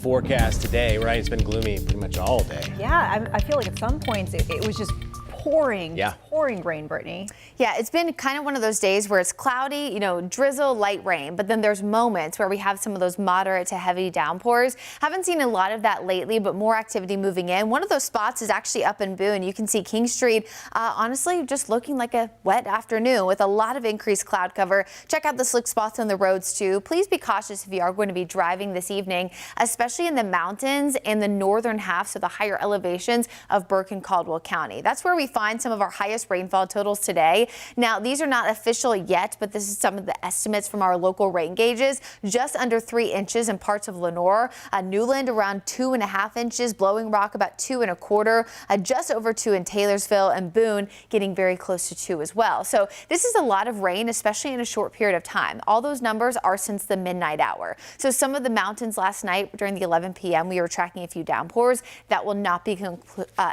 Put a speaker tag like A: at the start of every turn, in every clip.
A: Forecast today, right? It's been gloomy pretty much all day.
B: Yeah, I feel like at some points it was just pouring rain, Brittany.
C: Yeah, it's been kind of one of those days where it's cloudy, drizzle, light rain, but then there's moments where we have some of those moderate to heavy downpours. Haven't seen a lot of that lately, but more activity moving in. One of those spots is actually up in Boone. You can see King Street, honestly, just looking like a wet afternoon with a lot of increased cloud cover. Check out the slick spots on the roads too. Please be cautious if you are going to be driving this evening, especially in the mountains and the northern half, so the higher elevations of Burke and Caldwell County. That's where we find some of our highest rainfall totals today. Now, these are not official yet, but this is some of the estimates from our local rain gauges. Just under 3 inches in parts of Lenore, Newland around 2.5 inches, Blowing Rock about 2.25, just over 2 in Taylorsville, and Boone getting very close to 2 as well. So this is a lot of rain, especially in a short period of time. All those numbers are since the midnight hour. So some of the mountains last night during the 11 p.m. we were tracking a few downpours that will not be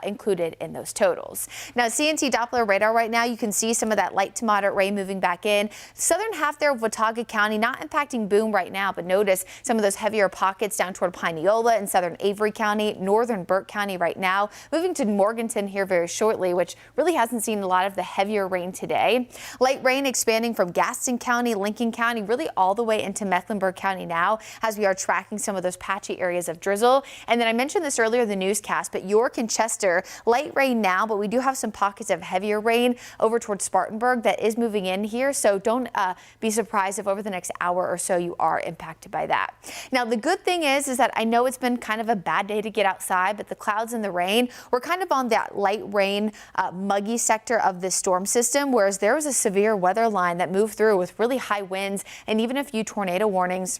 C: included in those totals. Now, CNT Doppler radar right now, you can see some of that light to moderate rain moving back in. Southern half there of Watauga County, not impacting Boone right now, but notice some of those heavier pockets down toward Pineola and southern Avery County, northern Burke County right now. Moving to Morganton here very shortly, which really hasn't seen a lot of the heavier rain today. Light rain expanding from Gaston County, Lincoln County, really all the way into Mecklenburg County now as we are tracking some of those patchy areas of drizzle. And then I mentioned this earlier in the newscast, but York and Chester, light rain now, but we do have some pockets of heavier rain over towards Spartanburg that is moving in here. So don't be surprised if over the next hour or so you are impacted by that. Now, the good thing is that I know it's been kind of a bad day to get outside, but the clouds and the rain, we're kind of on that light rain, muggy sector of this storm system, whereas there was a severe weather line that moved through with really high winds and even a few tornado warnings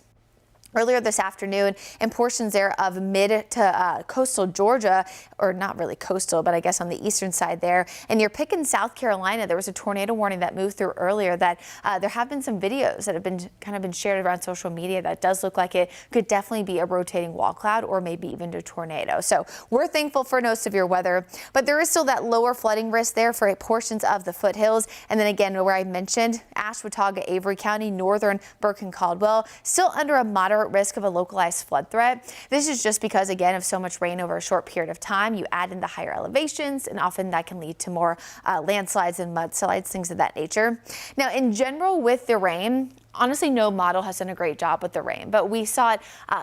C: earlier this afternoon in portions there of mid to coastal Georgia, or not really coastal, but I guess on the eastern side there. And near Pickens, South Carolina, there was a tornado warning that moved through earlier that there have been some videos that have been shared around social media that does look like it could definitely be a rotating wall cloud or maybe even a tornado. So we're thankful for no severe weather, but there is still that lower flooding risk there for portions of the foothills. And then again, where I mentioned Ash, Watauga, Avery County, northern Burke and Caldwell, still under a moderate risk of a localized flood threat. This is just because, again, of so much rain over a short period of time. You add in the higher elevations, and often that can lead to more landslides and mudslides, things of that nature. Now, in general, with the rain, honestly, no model has done a great job with the rain, but we saw it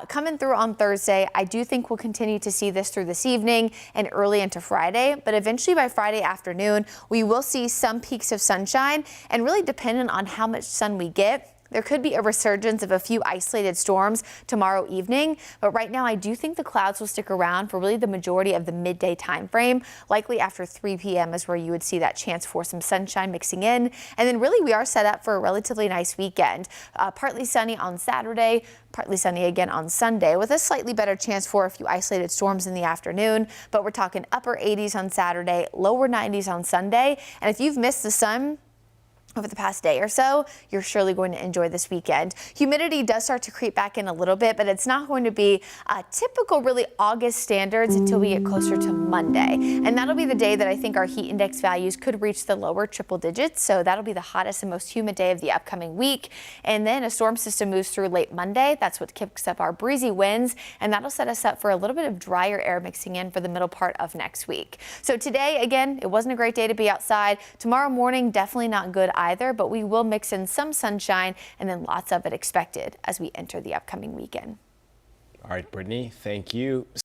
C: coming through on Thursday. I do think we'll continue to see this through this evening and early into Friday, but eventually by Friday afternoon, we will see some peaks of sunshine, and really dependent on how much sun we get, there could be a resurgence of a few isolated storms tomorrow evening, but right now I do think the clouds will stick around for really the majority of the midday time frame. Likely after 3 p.m. is where you would see that chance for some sunshine mixing in. And then really we are set up for a relatively nice weekend. Partly sunny on Saturday, partly sunny again on Sunday with a slightly better chance for a few isolated storms in the afternoon. But we're talking upper 80s on Saturday, lower 90s on Sunday. And if you've missed the sun over the past day or so, you're surely going to enjoy this weekend. Humidity does start to creep back in a little bit, but it's not going to be typical really August standards until we get closer to Monday. And that'll be the day that I think our heat index values could reach the lower triple digits. So that'll be the hottest and most humid day of the upcoming week. And then a storm system moves through late Monday. That's what kicks up our breezy winds, and that'll set us up for a little bit of drier air mixing in for the middle part of next week. So today, again, it wasn't a great day to be outside. Tomorrow morning, definitely not good either, but we will mix in some sunshine and then lots of it expected as we enter the upcoming weekend.
A: All right, Brittany, thank you.